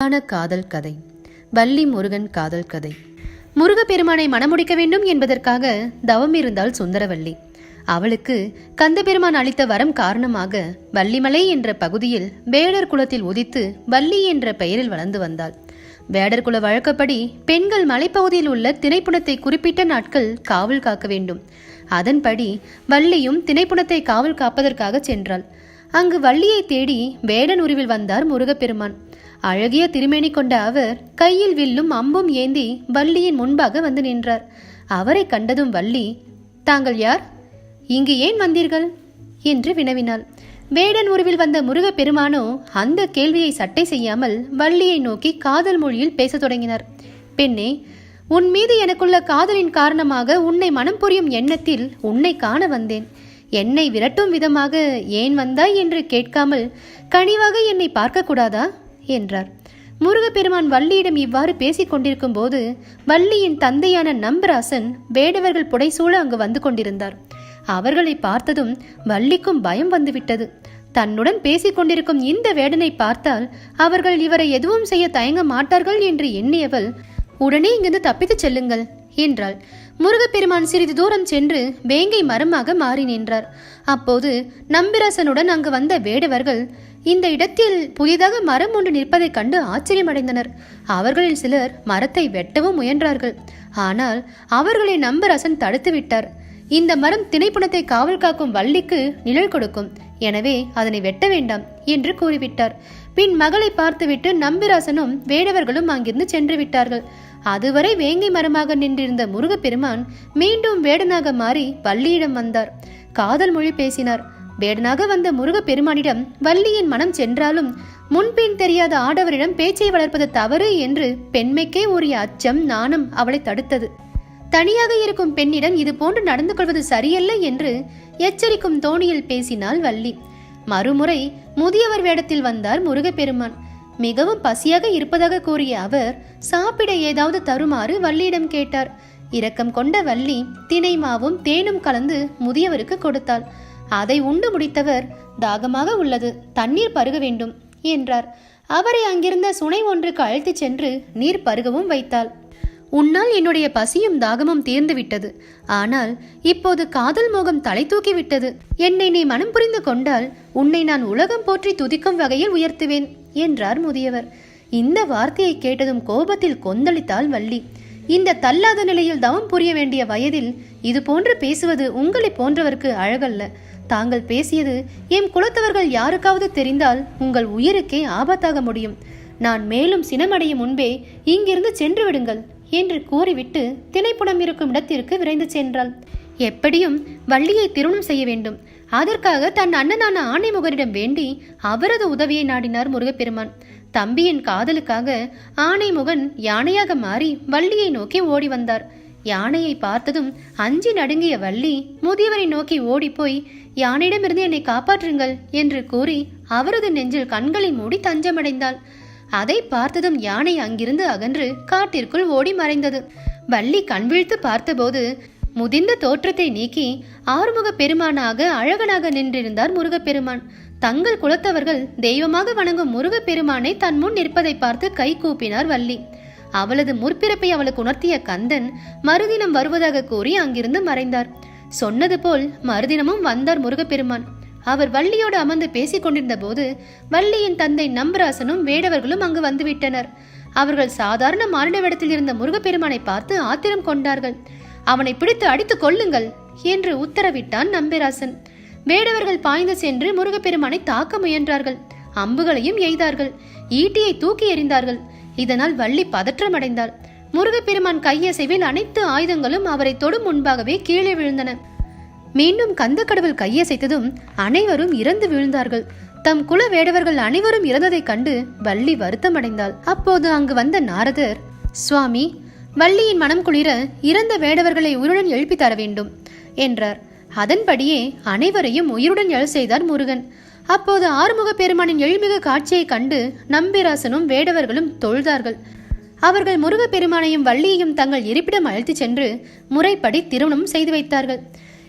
காதல் கதை. வள்ளி முருகன் காதல் கதை. முருகப்பெருமானை மணமுடிக்க வேண்டும் என்பதற்காக தவம் இருந்தாள் சுந்தரவள்ளி. அவளுக்கு கந்தபெருமான் அளித்த வரம் காரணமாக வள்ளிமலை என்ற பகுதியில் வேடர் குலத்தில் உதித்து வள்ளி என்ற பெயரில் வளர்ந்து வந்தாள். வேடர் குல வழக்கப்படி பெண்கள் மலைப்பகுதியில் உள்ள திணைப்புணத்தை குறிப்பிட்ட நாட்கள் காவல் காக்க வேண்டும். அதன்படி வள்ளியும் திணைப்புணத்தை காவல் காப்பதற்காக சென்றாள். அங்கு வள்ளியை தேடி வேடன் உருவில் வந்தார் முருகப்பெருமான். அழகிய திருமேனி கொண்ட அவர் கையில் வில்லும் அம்பும் ஏந்தி வள்ளியின் முன்பாக வந்து நின்றார். அவரை கண்டதும் வள்ளி, தாங்கள் யார்? இங்கு ஏன் வந்தீர்கள் என்று வினவினாள். வேடன் உருவில் வந்த முருகப்பெருமானோ அந்த கேள்வியை சட்டை செய்யாமல் வள்ளியை நோக்கி காதல் மொழியில் பேசத் தொடங்கினார். பெண்ணே, உன் மீது எனக்குள்ள காதலின் காரணமாக உன்னை மனம் புரியும் எண்ணத்தில் உன்னை காண வந்தேன். என்னை விரட்டும் விதமாக ஏன் வந்தாய் என்று கேட்காமல் கனிவாக என்னை பார்க்க கூடாதா என்றார். முருகப்பெருமான் வள்ளியிடம் இவ்வாறு பேசிக் கொண்டிருக்கும் போது வள்ளியின் தந்தையான நம்பராசன் வேடவர்கள் புடைசூழ அங்கு வந்து கொண்டிருந்தார். அவர்களை பார்த்ததும் வள்ளிக்கும் பயம் வந்துவிட்டது. தன்னுடன் பேசிக் கொண்டிருக்கும் இந்த வேடனை பார்த்தால் அவர்கள் இவரை எதுவும் செய்ய தயங்க மாட்டார்கள் என்று எண்ணியவள், உடனே இங்கிருந்து தப்பித்துச் செல்லுங்கள் என்றாள். முருகப்பெருமான் சிறிது தூரம் சென்று வேங்கை மரமாக மாறி நின்றார். அப்போது நம்பிராசனுடன் அங்கு வந்த வேடவர்கள் இந்த இடத்தில் புதிதாக மரம் ஒன்று நிற்பதைக் கண்டு ஆச்சரியமடைந்தனர். அவர்களில் சிலர் மரத்தை வெட்டவும் முயன்றார்கள். ஆனால் அவர்களை நம்பராசன் தடுத்து விட்டார். இந்த மரம் திணைப்புணத்தை காவல் காக்கும் வள்ளிக்கு நிழல் கொடுக்கும், எனவே அதனை வெட்ட வேண்டாம் என்று கூறிவிட்டார். பின் மகளை பார்த்துவிட்டு நம்பிராசனும் வேடவர்களும் அங்கிருந்து சென்று விட்டார்கள். அதுவரை வேங்கை மரமாக நின்றிருந்த முருகப்பெருமான் மீண்டும் வேடனாக மாறி வள்ளியிடம் வந்தார். காதல் மொழி பேசினார். வேடனாக வந்த முருகப்பெருமானிடம் வள்ளியின் மனம் சென்றாலும் முன்பின் தெரியாத ஆடவரிடம் பேச்சை வளர்ப்பது தவறு என்று பெண்மைக்கே உரிய அச்சம் நாணம் அவளை தடுத்தது. தனியாக இருக்கும் பெண்ணிடம் இது போன்று நடந்து கொள்வது சரியல்ல என்று எச்சரிக்கும் தோணியில் பேசினாள் வள்ளி. மறுமுறை முதியவர் வேடத்தில் வந்தார் முருகப்பெருமான். மிகவும் பசியாக இருப்பதாக கூறிய அவர் சாப்பிட ஏதாவது தருமாறு வள்ளியிடம் கேட்டார். இரக்கம் கொண்ட வள்ளி தினை மாவும் தேனும் கலந்து முதியவருக்கு கொடுத்தாள். அதை உண்டு முடித்தவர், தாகமாக உள்ளது, தண்ணீர் பருக வேண்டும் என்றார். அவரை அங்கிருந்த சுனை ஒன்றுக்கு அழைத்துச் சென்று நீர் பருகவும் வைத்தாள். உன்னால் என்னுடைய பசியும் தாகமும் தீர்ந்து விட்டது. ஆனால் இப்போது காதல் மோகம் தலை தூக்கி விட்டது. என்னை நீ மனம் புரிந்து கொண்டால் உன்னை நான் உலகம் போற்றி துதிக்கும் வகையில் உயர்த்துவேன் என்றார் முதியவர். இந்த வார்த்தையை கேட்டதும் கோபத்தில் கொந்தளித்தாள் வள்ளி. இந்த தள்ளாத நிலையில் தவம் புரிய வேண்டிய வயதில் இது போன்று பேசுவது உங்களை போன்றவருக்கு அழகல்ல. தாங்கள் பேசியது எம் குலத்தவர்கள் யாருக்காவது தெரிந்தால் உங்கள் உயிருக்கே ஆபத்தாக முடியும். நான் மேலும் சினமடையும் முன்பே இங்கிருந்து சென்று விடுங்கள் என்று கூறிவிட்டு திணைப்புணம் இருக்கும் இடத்திற்கு விரைந்து சென்றாள். எப்படியும் வள்ளியை திருமணம் செய்ய வேண்டும். அதற்காக தன் அண்ணனான ஆனைமுகனிடம் வேண்டி அவரது உதவியை நாடினார் முருகப்பெருமான். தம்பியின் காதலுக்காக ஆனைமுகன் யானையாக மாறி வள்ளியை நோக்கி ஓடி வந்தார். யானையை பார்த்ததும் அஞ்சி நடுங்கிய வள்ளி முதியவரை நோக்கி ஓடிப்போய், யானையிடமிருந்து என்னை காப்பாற்றுங்கள் என்று கூறி அவரது நெஞ்சில் கண்களை மூடி தஞ்சமடைந்தாள். அதை பார்த்ததும் யானை அங்கிருந்து அகன்று காட்டிற்குள் ஓடி மறைந்தது. வள்ளி கண்விழித்து பார்த்தபோது முதிர்ந்த தோற்றத்தை நீக்கி ஆறுமுக பெருமானாக அழகனாக நின்றிருந்தார் முருகப்பெருமான். தங்கள் குலத்தவர்கள் தெய்வமாக வணங்கும் முருகப்பெருமானை தன் முன் நிற்பதை பார்த்து கை கூப்பினார் வள்ளி. அவளது முற்பிறப்பை அவளுக்கு உணர்த்திய கந்தன் மறுதினம் வருவதாக கூறி அங்கிருந்து மறைந்தார். சொன்னது போல் மறுதினமும் வந்தார் முருகப்பெருமான். அவர் வள்ளியோடு அமர்ந்து பேசிக் கொண்டிருந்த போது வள்ளியின் தந்தை நம்பராசனும் வேடவர்களும் அங்கு வந்துவிட்டனர். அவர்கள் சாதாரண மானிட வேடத்தில் இருந்த முருகப்பெருமானை பார்த்து ஆத்திரம் கொண்டார்கள். அவனை பிடித்து அடித்துக் கொள்ளுங்கள் என்று உத்தரவிட்டான் நம்பிராசன். வேடவர்கள் பாய்ந்து சென்று முருகப்பெருமானை தாக்க முயன்றார்கள். அம்புகளையும் எய்தார்கள். ஈட்டியை தூக்கி எறிந்தார்கள். இதனால் வள்ளி பதற்றமடைந்தாள். முருகப்பெருமான் கையசைவில் அனைத்து ஆயுதங்களும் அவரை தொடும் முன்பாகவே கீழே விழுந்தன. மீண்டும் கந்த கடவுள் கையசைத்ததும் அனைவரும் இறந்து விழுந்தார்கள். தம் குல வேடவர்கள் அனைவரும் இறந்ததைக் கண்டு வள்ளி வருத்தமடைந்தாள். அப்போது அங்கு வந்த நாரதர், சுவாமி, வள்ளியின் மனம் குளிர இறந்த வேடவர்களை உயிருடன் எழுப்பி தர வேண்டும் என்றார். அதன்படியே அனைவரையும் உயிருடன் எழ செய்தார் முருகன். அப்போது ஆறுமுக பெருமானின் எழுமிகு காட்சியை கண்டு நம்பிராசனும் வேடவர்களும் தொழுதார்கள். அவர்கள் முருகப்பெருமானையும் வள்ளியையும் தங்கள் இருப்பிடம் அழைத்து சென்று முறைப்படி திருமணம் செய்து வைத்தார்கள்.